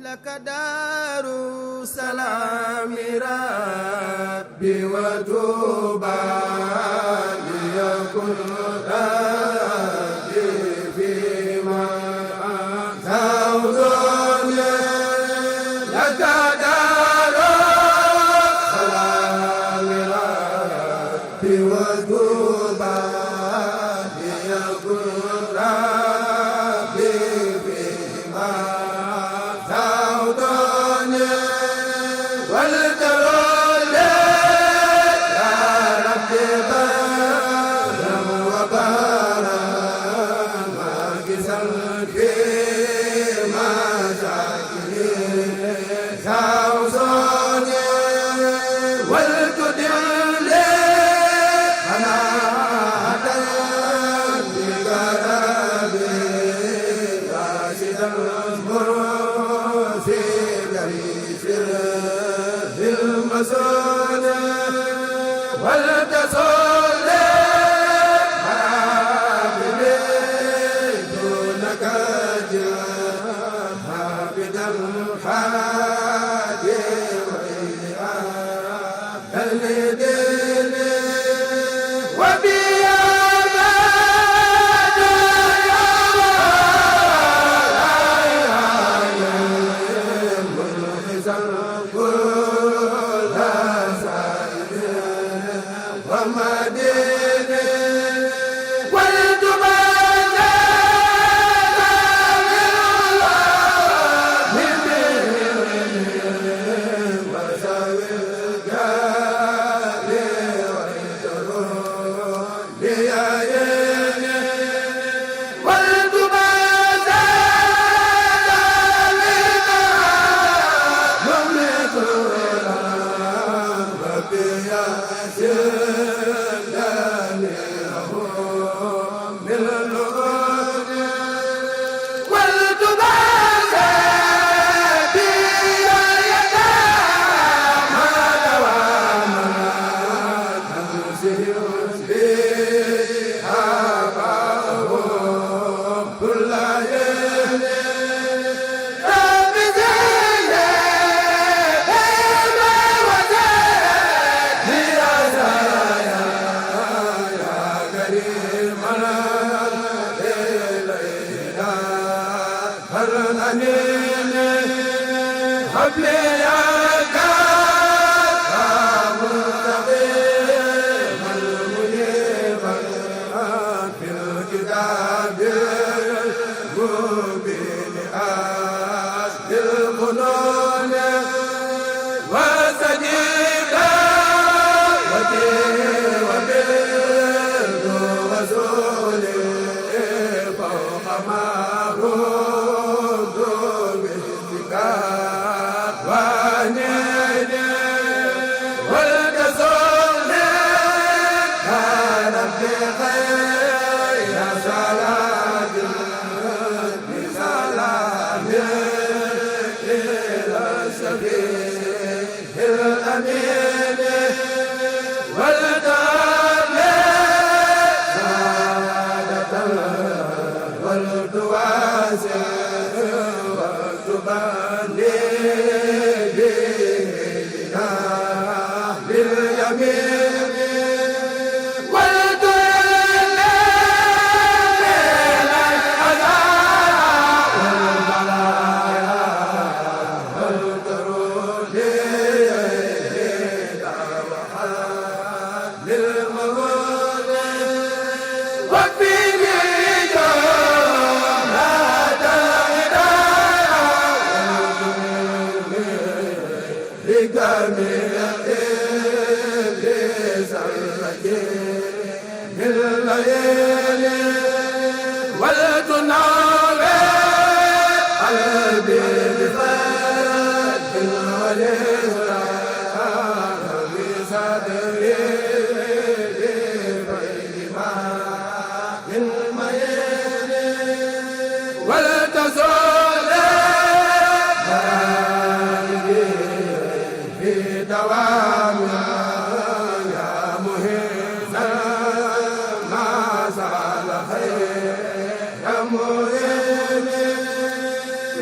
لك دار سلام ربي وتوبى ليكن ربي فيما تعوذ لك دار سلام ربي وتوبى ليكن ربي فيما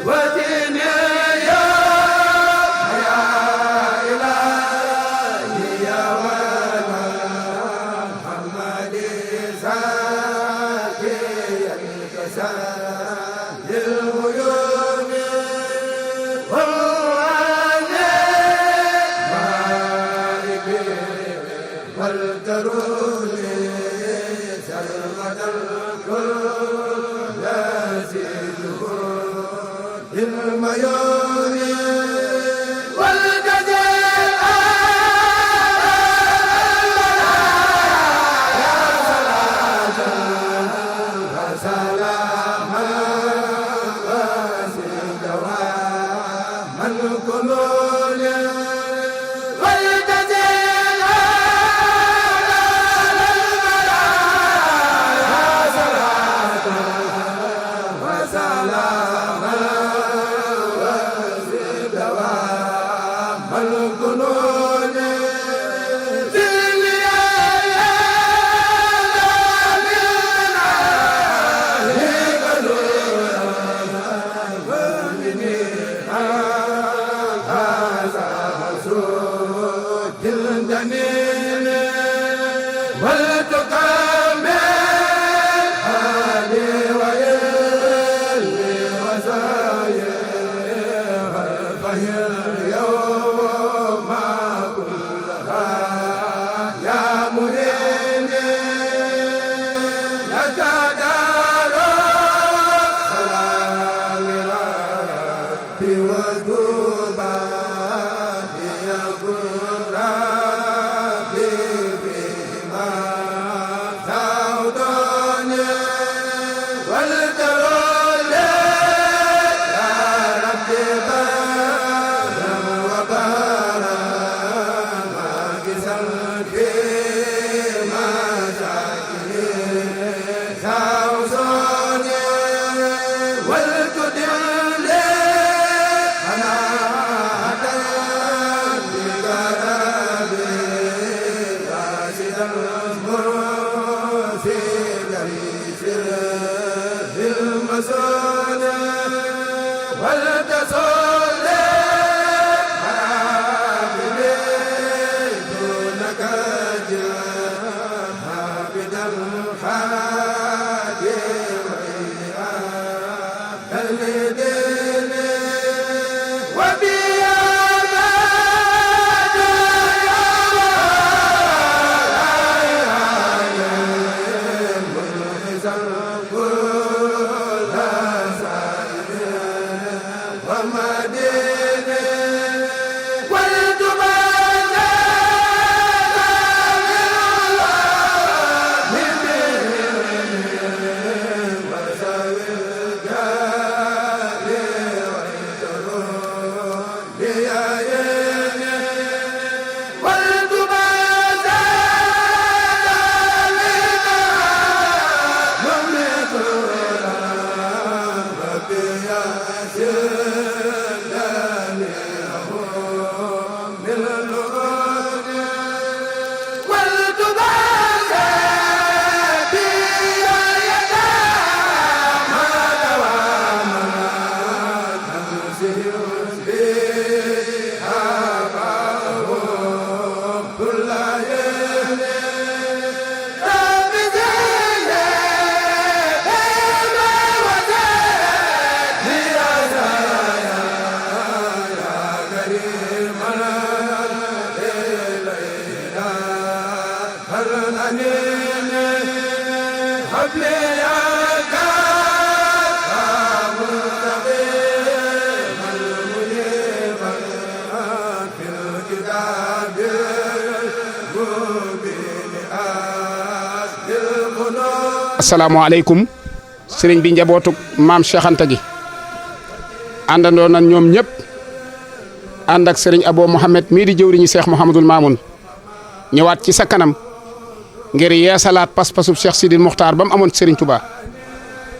وديني asalaamaaleykum sëriñ bi njabootu maam Cheikh Anta gi àndandoo nañ ñoom ñëpp ànd ak sëriñ Abo Mouhamed mii di jëwriñu Cheikh Mouhamadul Mamoun ñëwaat ci sa kanam ngir yeesalaat pas-pasub Cheikh Sidil Muxtaar ba mu amoon sëriñ Touba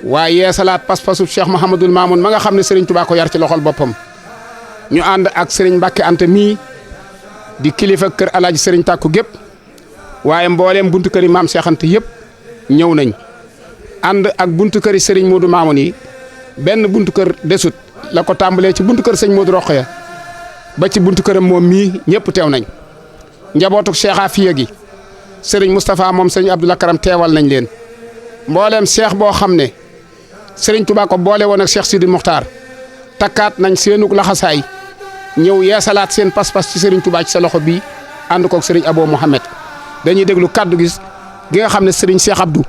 waaye yeesalaat pas-pasub Cheikh Mouhamadul Mamoun ma nga xam ne sëriñ Touba ko yar ci loxol boppam ñu ànd ak sëriñ Mbacke Anta mii di kilifa kër alaaji sëriñ Tàkku gépp waaye mbooleem buntu kër yi maam Cheikh Anta yëpp ñëw nañ ànd ak buntu kër yi sëriñ Modou Mamoun yi benn buntu kër desut la ko tàmbalee ci buntu kër sëñ Modou Rokhaya ba ci buntu këram moom mii ñëpp teew nañ njabootuk Cheikh Afiya gi sëriñ Moustapha moom sëriñ Abdoul Karam teewal nañ leen mbooleem cheikh boo xam ne sëriñ Touba ko boole woon ak Cheikh Sidil Muxtaar takkaat nañ seenug laxasaay ñëw yeesalaat seen pas-pas ci sëriñ Touba ci sa loxo bii ànd koog sëriñ Abo Mouhamed dañuy déglu kaddu gi nga xam ne sëriñ Cheikh Abdou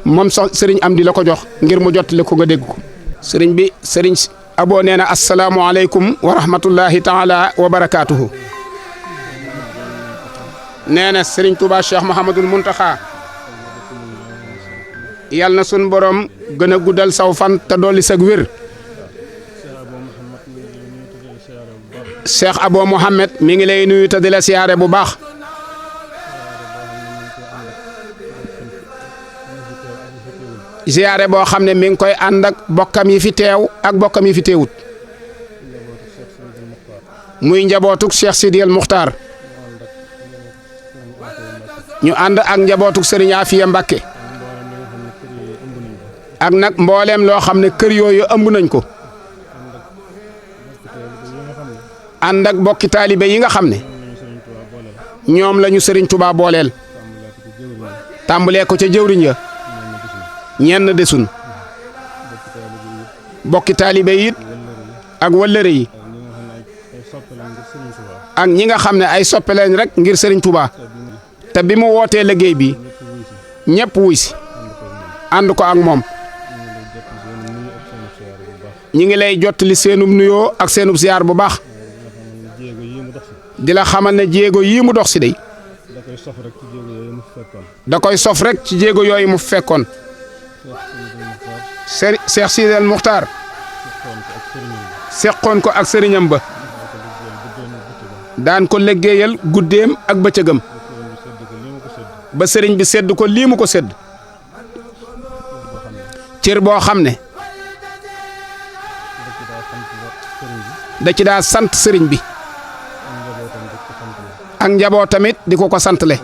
moom sax sëriñ Amdi la ko jox ngir mu jottali ko nga dégg ko sëriñ bi sëriñ Abo nee na asalaamualeykum wa rahmatullahi taala wa barakaatuhu. nee na sëriñ Touba Cheikh Mouhamadul Mountakha yal na sun borom gën a guddal saw fan te dolli sag wér. Cheikh Abo Mouhamed mi ngi lay nuyu te di la siyaare bu baax. siyaare boo xam ne mi ngi koy ànd ak bokkam yi fi teew ak bokkam yi fi teewut. muy njabootug Cheikh Sidi El Muxtaar. ñu ànd ak njabootug Serigne Afia Mbakke. ak nag mbooleem loo xam ne kër yooyu ëmb nañ ko. ànd ak bokki taalibe yi nga xam ne ñoom lañu Serigne Touba booleel. tàmbalee ko ca jëwriñ ya ñenn desun. bokki taalibe yi ak wëllëre yi ak ñi nga xam ne ay soppe lañ rek ngir Serigne Touba. te bi mu wootee liggéey bi ñëpp wuy si ànd ko ak moom. ñi ngi lay jottali seenub nuyoo ak seenub ziar bu baax. di la xamal ne jéego yii mu dox si day da koy sof rek ci jéego yooyu mu fekkoon. Cheikh Sidi El Muxtaar seqoon ko ak sëriñam ba daan ko liggéeyal guddeem ak bëccëgam ba sëriñ bi sedd ko lii mu ko sedd. cër boo xam ne da ci daa sant sëriñ bi ak njaboot tamit di ko santle.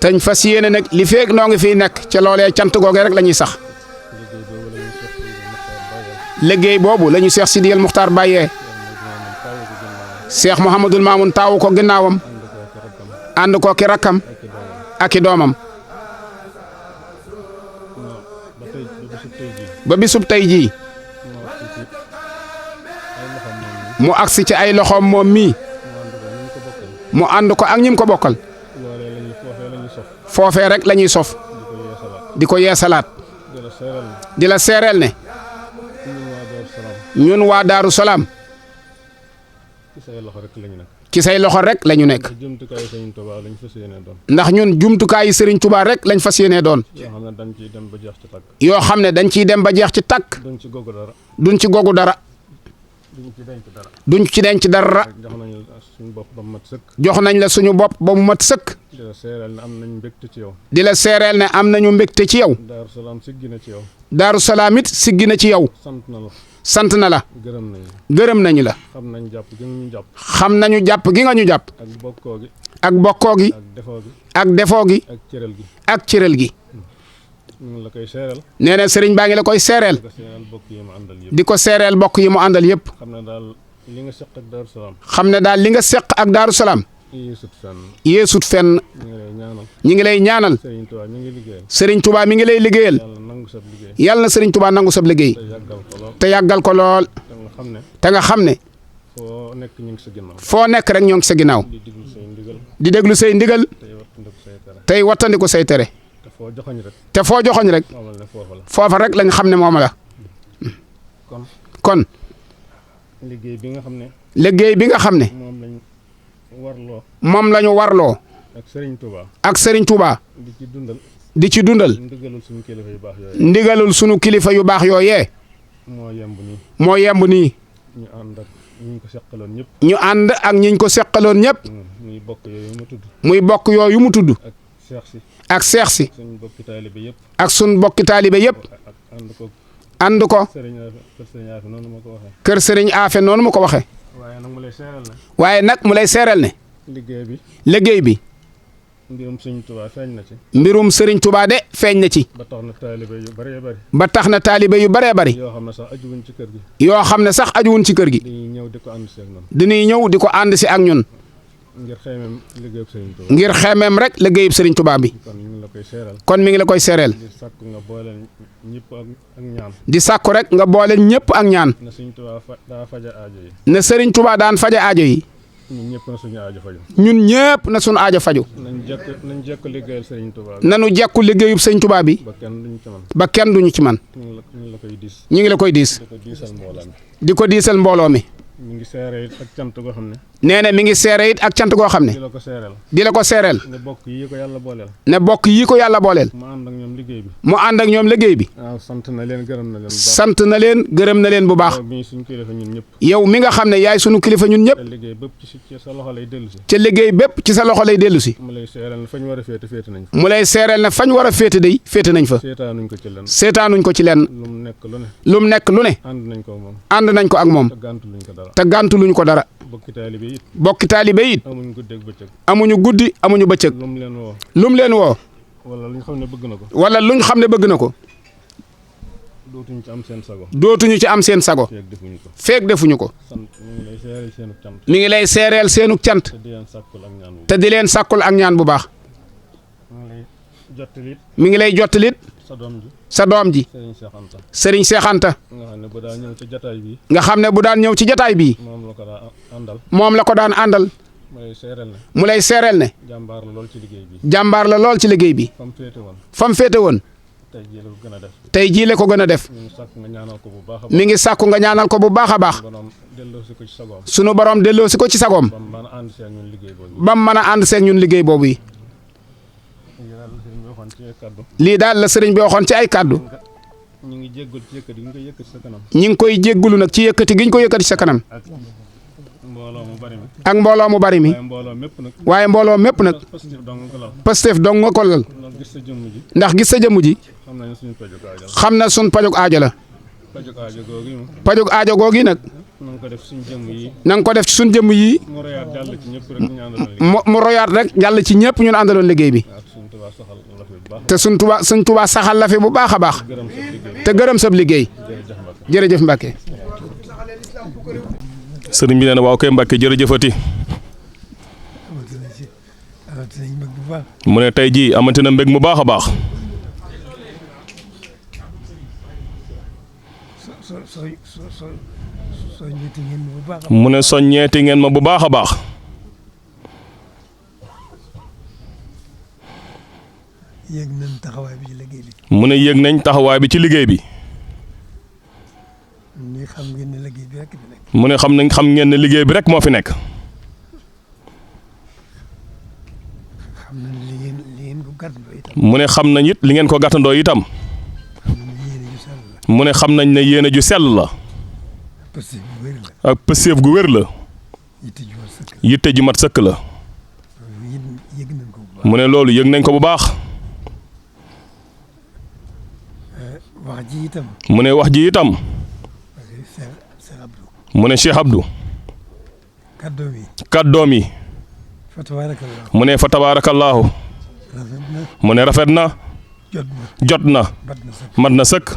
teñ fas yéene nag li feeg noo ngi fiy nekk ca loolee cant googe rek la ñuy sax. liggéey boobu la ñu Cheikh Sidi El Muxtaar bàyyee Cheikh Mouhamadul Mamoun taawu ko ginnaawam ànd ko ki rakkam ak i doomam ba bisub tey jii mu agsi ci ay loxoom moom mii mu ànd ko ak ñim ko bokkal. foofee rek la ñuy sof di ko yeesalaat di la seereel ne ñun waa Daaru Salaam ci say loxo rek la ñu nekk. ndax ñun jumtukaayu Serigne Touba rek lañ fas yéenee doon. yoo xam ne dañ ciy dem ba jeex ci tàkk. duñ ci gogu dara. duñ ci denc dara. jox nañ la suñu bopp ba mu mat sëkk. di la seereel ne am nañu mbégte ci yow. di la seereel ne am nañu mbégte ci yow. Daaru Salaam siggi na ci yow. Daaru Salaam it siggi na ci yow. sant na la. gërëm nañu la. xam nañu jàpp gi nga ñu jàpp. xam nañu jàpp gi nga ñu jàpp. ak bokkoo gi. ak bokkoo gi. ak defoo gi. ak cëral gi. ak cëral gi. ñu ngi la koy seereel. nee na sëriñ baa ngi la koy seereel. di ko seereel bokk yi mu àndal yëpp. xam ne daal li nga seq ak Daaru Salaam. xam ne daal li nga seq ak Daaru Salaam. yeesut fenn. ñi ngi lay ñaanal. Serigne Touba mi ngi lay liggéeyal. yàlla na Serigne Touba nangu sab liggéey. te yàggal ko lool. te nga xam ne. foo nekk rek ñoo ngi sa ginnaaw. di déglu say ndigal. tey wattandiku say tere. te foo joxoñ rek. foofa rek lañ xam ne moom la. kon. liggéey bi nga xam ne. liggéey bi nga xam ne. moom la ñu warloo. ak Serigne Touba. ak Serigne Touba. di ci dundal. ndigalul sunu kilifa yu baax yooyee. moo yemb nii. ñu ànd ak ñiñ ko seqaloon ñëpp. ñu ànd ak ñiñ ko seqaloon ñëpp. muy bokk yooyu mu tudd. muy bokk yooyu mu tudd. ak seex si. ak seex si. suñu bokki taalibe yëpp. ak suñu bokki taalibe yëpp. ànd ko. kër Serigne Afe noonu mu ko waxee. waaye nag mu lay seeral ne. liggéey bi. mbirum Serigne Touba feeñ na ci. mbirum Serigne Touba de feeñ na ci. ba tax na taalibe yu bëree bëri. ba tax na taalibe yu bëree bëri. yoo xam ne sax ajuwuñ ci kër gi. yoo xam ne sax ajuwuñ ci kër gi. dañuy ñëw di ko ànd si ak ñun. dañuy ñëw di ko ànd si ak ñun. ngir xeemeem liggéeyub Serigne Touba. ngir xeemeem rek liggéeyub Serigne Touba bi. kon mi ngi la koy seeral. kon mi ngi la koy seereel. di sàkku nga boole ñëpp ak ñaan. di sàkku rek nga boole ñëpp ak ñaan. na Serigne Touba daa faja aajo yi. na Serigne Touba daan faja aajo yi. ñun ñëpp na suñu aajo faju. ñun ñëpp na suñu aajo faju. nañ jekku liggéeyal Serigne Touba bi. nanu jekku liggéeyub Serigne Touba bi. ba kenn duñu ci man. ba kenn duñu ci man. ñu ngi la koy diis. ñu ngi la koy diis. di ko diisal mbooloo mi. di ko diisal mbooloo mi. ñu ngi seere ak cant goo xam ne. nee na mi ngi seere it ak cant goo xam ne. di la ko seereel. di la ko seereel. ne bokk yi ko yàlla booleel. ne bokk yi ko yàlla booleel. mu ànd ak ñoom liggéey bi. mu ànd ak ñoom liggéey bi. waaw sant na leen gërëm na leen bu baax. sant na leen gërëm na leen bu baax. bi suñu kilifa ñun ñëpp. yow mi nga xam ne yaay sunu kilifa ñun ñëpp. te liggéey bépp ci sa loxo lay dellu si. ca liggéey bépp ci sa loxo lay dellu si. mu lay seereel ne fañ war a féete féete nañ fa. mu lay seereel ne fañ war a féete day féete nañ fa. seetaanuñ ko ci lenn. seetaanuñ ko ci lenn. lu mu nekk lu ne. lu mu nekk lu ne. ànd nañ ko moom. ànd nañ ko ak moom. te gàntuluñ ko dara. te gàntuluñ ko dara. bokki taalibe it. bokki taalibe it. amuñ guddeeg bëccëg. amuñu guddi amuñu bëccëg. lu mu leen woo. lu mu leen woo. wala luñ xam ne bëgg na ko. wala luñ xam ne bëgg na ko. dootuñu ci am seen sago. dootuñu ci am seen sago. feeg defuñu ko. feeg defuñu ko. sant ñu ngi lay seereel seenu cant. mi ngi lay seereel seenu cant. te di leen sàkkul ak ñaan bu baax. te di leen sàkkul ak ñaan bu baax. mi ngi lay jottalit. mi ngi lay jottalit. sa doom ji. sa doom ji. Serigne Cheikh Anta. Serigne Cheikh Anta. nga xam ne bu daan ñëw ci jataay bi. nga xam ne bu daan ñëw ci jataay bii. moom la ko daan àndal. moom la ko daan àndal. mu lay seereel ne. mu lay seereel ne. jàmbaar la lool ci liggéey bi. jàmbaar la lool ci liggéey bi. fa mu féete woon. fa mu féete woon. tey jii la ko gën a def. tey jii la ko gën a def. ñu ngi sàkk nga ñaanal ko bu baax a baax. mi ngi sàkku nga ñaanal ko bu baax a baax. borom delloosi ko ci sagoom. sunu borom delloosi ko ci sagoom. ba mu mën a ànd seen ñun liggéey boobu. ba mu mën a ànd seeg ñun liggéey boobu yi. lii daal la sëriñ bi waxoon ci ay kàddu. ñu ngi jéggul ci yëkkati gi ñu koy yëkkati sa kanam. ñi ngi koy jéggulu nag ci yëkkati gi ñu ko yëkkati sa kanam. ak mbooloo mu bari mi. ak mbooloo mu bari mi. waaye mbooloo mépp nag. waaye mbooloo mépp nag. positif dong nga ko lal. Pastef dong nga ko lal. ndax gis sa jëmm ji. ndax gis sa jëmm ji. xam nañ suñu pajug aajo la. xam na sun pajug aajo la. pajug aajo googu moom. pajug aajo googi nag. na nga ko def suñu jëmm yi. na nga ko def ci suñ jëmm yi. mu royaat jàll ci ñëpp rek ñu àndaloon liggéey. mu royaat rek jàll ci ñëpp ñun àndaloon liggéey bi. ak suñu Tuubaa saxal la fi bu baax. te suñ Tuubaa saxal la fi bu baax a baax. gërëm sa liggéey. te gërëm sab liggéey. jërëjëf Mbacke. jërëjëf Mbacke. sëriñ bi nee na waaw kay Mbacke jërëjëfati. mu ne tey jii amati na mbég mu baax a baax. mu ne soññeeti ngeen ma bu baax a baax. yëg nañ taxawaay bi ci liggéey bi. mu ne yëg nañ taxawaay bi ci liggéey bi. ni xam ngeen ne liggéey bi rek fi nekk. mu ne xam ngeen ne liggéey bi rek moo fi nekk. xam nañ li ngeen ko gàttandoo itam. mu ne xam nañ it li ngeen ko gàttandoo itam. mu ne xam nañ ne yéene ju sell la. pëstéef gu wér la. ak pëstéef gu wér la. yitte ju mat sëkk la. yëg nañ ko bu baax. mu ne loolu yëg nañ ko bu baax. wax ji itam. mu ne wax ji itam. Cheikh Abdou. mu ne Cheikh Abdou. kàddoom yi. kàddoom yi. fa tabaarakallaahu. mu ne fa tabaarakallaahu. rafet na. mu ne rafet na. jot na. mat na sëkk.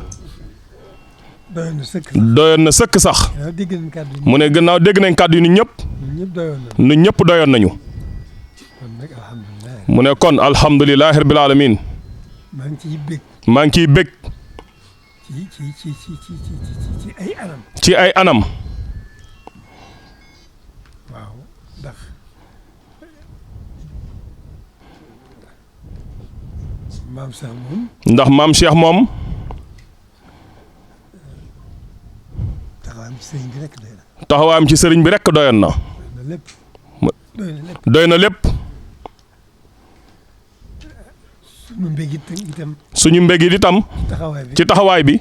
doyoon na sëkk. doyoon na sëkk sax. dégg nañ kàddu yi. mu ne gannaaw dégg nañ kàddu yi ñun ñëpp. ñun ñëpp doyoon ñun ñëpp doyoon nañu. nañu. kon nag alhamdulilah. mu ne kon alhamdulilahi rabbil alamin. maa ngi ciy bég. maa ngi ciy bég. ci ay anam. ci ay anam. waaw ndax maam Cheikh moom. ndax maam Cheikh moom. taxawaayam ci sëriñ bi rek doy na. taxawaayam ci sëriñ bi rek doyoon na. doy na lépp. suñu mbég itam. suñu mbég itam. ci taxawaay bi.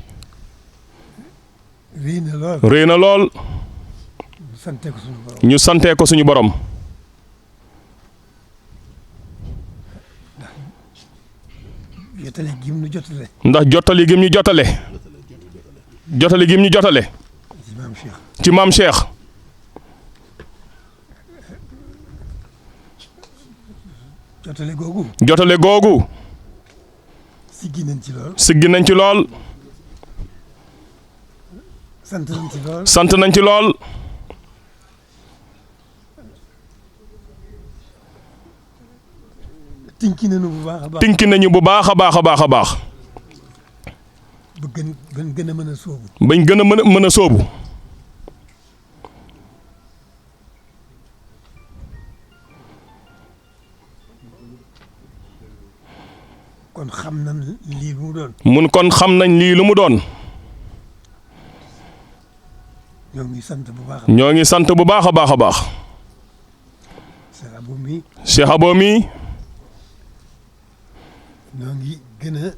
rëy na lool. rëy na lool. ñu santee ko suñu borom. jottali gim ñu jotale. ndax jottali gim ñu jotale. jottali gim ñu jotale. ci maam Cheikh. ci maam Cheikh. jotale googu. jotale googu. siggi nañ ci lool. siggi nañ ci lool. sant nañ ci lool. sant nañ ci lool. tinki nañu bu baax a baax. tinki nañu bu baax a baax a baax a baax. ba gën a mën a sóobu. bañ gën a mën a sóobu. kon xam nañ lii lu mu doon. mun kon xam nañ lii lu mu doon. ñoo ngi sant bu baax. ñoo ngi sant bu baax a baax a baax. Abo mi Cheikh Abo mii ñoo ngi gën a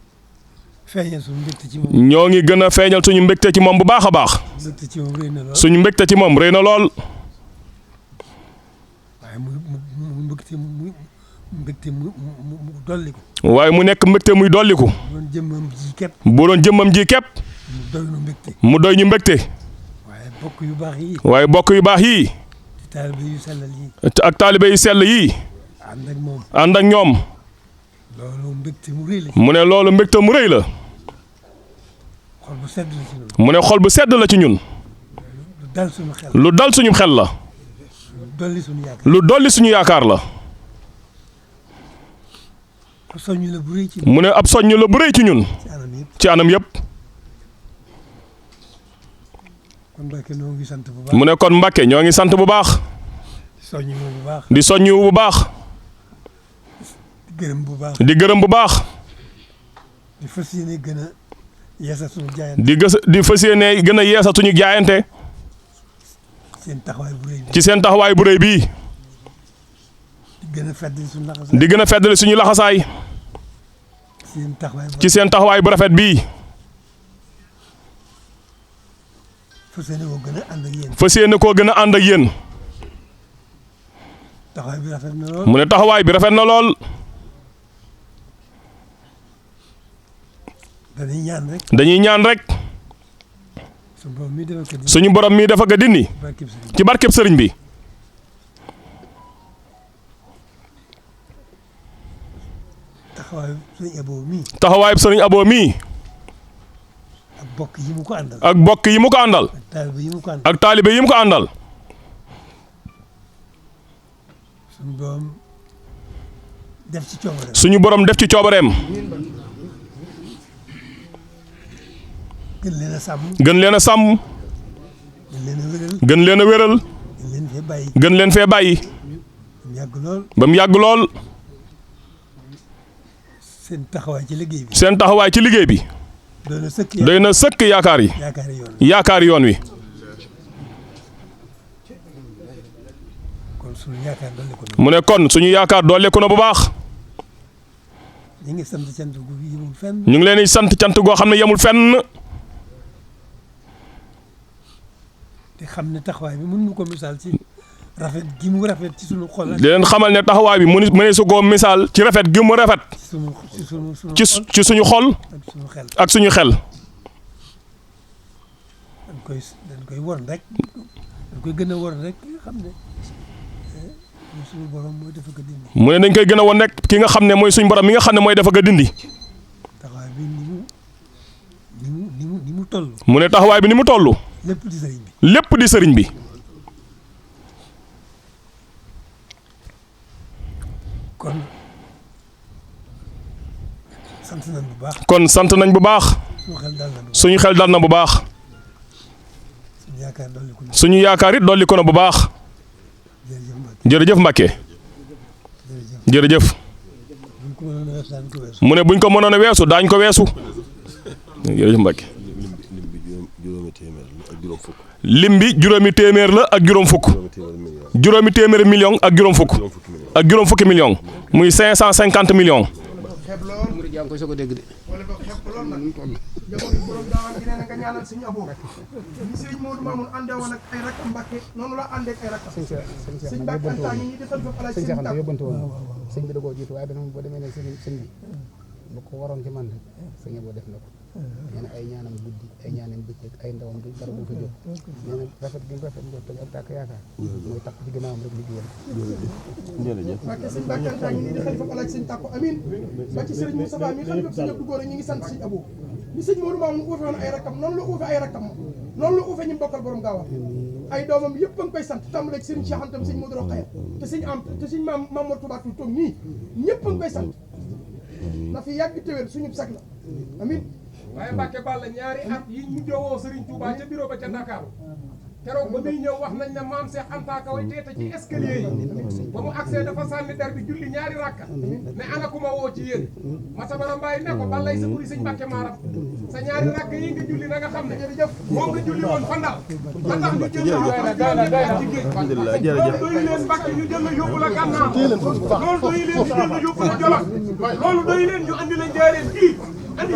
feeñal suñu mbégte ci moom. ñoo ngi gën a feeñal suñu mbégte ci moom bu baax a baax. mbégte ci moom rëy na lool. suñu mbégte ci moom rëy na lool. waaye mu mbégte mu dolli ko. waaye mu nekk mbégte muy dolliku. bu doon jëmmam ji képp. bu doon jëmmam ji képp. mu doy nu mbégte. mu doy ñu mbégte. waaye bokk yu baax yi. waaye bokk yu baax yii. taalibe yu sellal yi. ak taalibe yu sell yii. ànd ak moom. ànd ak ñoom. loolu mbégte mu rëy la. mu ne loolu mbégte mu rëy la. xol bu sedd la ci ñun. mu ne xol bu sedd la ci ñun. lu dal suñu xel. lu dal suñu xel la. lu dolli suñu yaakaar. lu dolli suñu yaakaar la. ku soññu la bu rëy ci ñun. mu ne ab soññ la bu rëy ci ñun. ci anam yëpp. ci anam yëpp. kon Mbacke ñoo ngi sant bu baax. mu ne kon Mbacke ñoo ngi sant bu baax. soññu bu baax. di soññu bu baax. di gërëm bu baax. di gërëm bu baax. di fas yéene gën a yeesal suñu jaayante. di fas yéene gën a yeesal suñu jaayante. seen taxawaay bu rëy bi. ci seen taxawaay bu rëy bii. di gën a feddali suñu laxasaay. di gën a feddali suñu laxasaay. seen taxawaay bu ci seen taxawaay bu rafet bii. fas yéene koo gën a ànd ak yéen. fas yéene koo gën a ànd ak yéen. taxawaay bi rafet na lool. mu ne taxawaay bi rafet na lool. dañuy ñaan rek. dañuy ñaan rek. suñu borom mii dafa ko dindi. suñu borom mii dafa ko dindi. barkeb sëriñ. ci barkeb sëriñ bi. taxawaayu sëriñ Abo mii. taxawaay sëriñ Abo mii. ak bokk yi mu ko àndal. ak bokk yi mu ko àndal. ak taalibe yi mu ko àndal. ak taalibe yi mu ko àndal. suñu borom def ci coobareem. suñu borom def ci coobareem. gën leen a sàmm. gën leen a sàmm. gën leen a wéral. gën leen a wéral. gën leen fee bàyyi. gën leen fee bàyyi. mu yàgg lool. ba mu yàgg lool. seen taxawaay ci liggéey bi. seen taxawaay ci liggéey bi. doy na sëkk. doy na sëkk yaakaar yi. yaakaari yoon wi. yaakaar yoon wi. kon suñu yaakaar dolli ko. mu ne kon suñu yaakaar dooleeku na bu baax. ñu ngi sant cant gu yemul fenn. ñu ngi leen di sant cant goo xam ne yemul fenn. te xam ne taxawaay bi mën nu ko misaal ci rafet gi mu rafet ci sunu xol. di leen xamal ne taxawaay bi mu ne su koo misaal ci rafet gi mu rafet. ci suñu xol. ak sunu xel. ak suñu xel. dañ koy won rek. dañ koy gën a won rek nga xam ne suñu borom mooy dafa ko dindi. mu ne dañ koy gën a won rek ki nga xam ne mooy suñu borom mi nga xam ne mooy dafa ko dindi. taxawaay bi ni mu toll. mu ne taxawaay bi ni mu toll. lépp di sëriñ bi. lépp di sëriñ bi. kon sant nañ bu baax. kon sant nañ bu baax. suñu xel dal na bu baax. suñu xel dal na bu baax. suñu yaakaar dolli ko na. suñu yaakaar it dolli ko na bu baax. jërëjëf Mbacke. jërëjëf. buñ ko mënoon a weesu daañu ko weesu. mu ne buñ ko mënoon a weesu daañu ko weesu. jërëjëf Mbacke. lim bi juróomi téeméer la ak juróom fukk. juróomi téeméeri million ak juróom fukk. ak juróom fukki million. muy 550 millions. murid yaa ngi koy soog a dégg de. jamono borom daawaan gi nee na nga ñaanal suñu Abo ni Serigne Modou Mamoun àndee woon ak ay rakkam Mbacke noonu la àndee ak ay rakkam sëñ Mbacke Anta ñi defal fa alaaj sëñ Tàkko yóbbante woon sëñ bi da koo jiitu waaye dana boo demee ne sëñ bi bu ko waroon ci man rek sëñ Abo def na ko nee na ay ñaanam guddi ay ñaanam bëccëg ay ndawam du dara du ko jóg nee na rafet gi rafet njort ak tàkk yaakaar mooy tax ci ginnaawam rek liggéeyal Mbacke sëñ Mbacke Anta ñi defal fa alaaj sëñ Tàkko amiin ba ci Serigne Moussa Ba mi xam nga sëñ Abdou Góor ñi ngi sant sëñ Abo ni sëñ Modou Mamoun uufe woon ay rakkam noonu la uufe ay rakkam noonu la uufe ñu bokkal borom gaawal ay doomam yëpp a ngi koy sant tàmbale ci Serigne Cheikh Antam sëñ Modou Rokhaya te sëñ am te sëñ Mamadou Touba toog nii ñëpp a ngi koy sant na fi yàgg téwér suñu sag la amiin waaye Mbacke Balla ñaari at yi ñu joowoo Serigne Touba ca bureau ba ca Ndakaaru keroog ba muy ñëw wax nañ ne maam Cheikh Anta Ka way teete ci escalier yi ba mu accès dafa sànni der bi julli ñaari rakka ne ana ku ma woo ci yéen Matabara Mbaye ne ko balay sa buri sëñ Mbàkke Maaram sa ñaari rakk yi nga julli na nga xam ne moom nga julli woon fa Ndar ba tax ñu jël la ci géej loolu doyu leen Mbàkke ñu jël la yóbbu la Gànnaar loolu doyu leen ñu jël la yóbbu la Jolof loolu doyu leen ñu andi la Njaaréem kii andi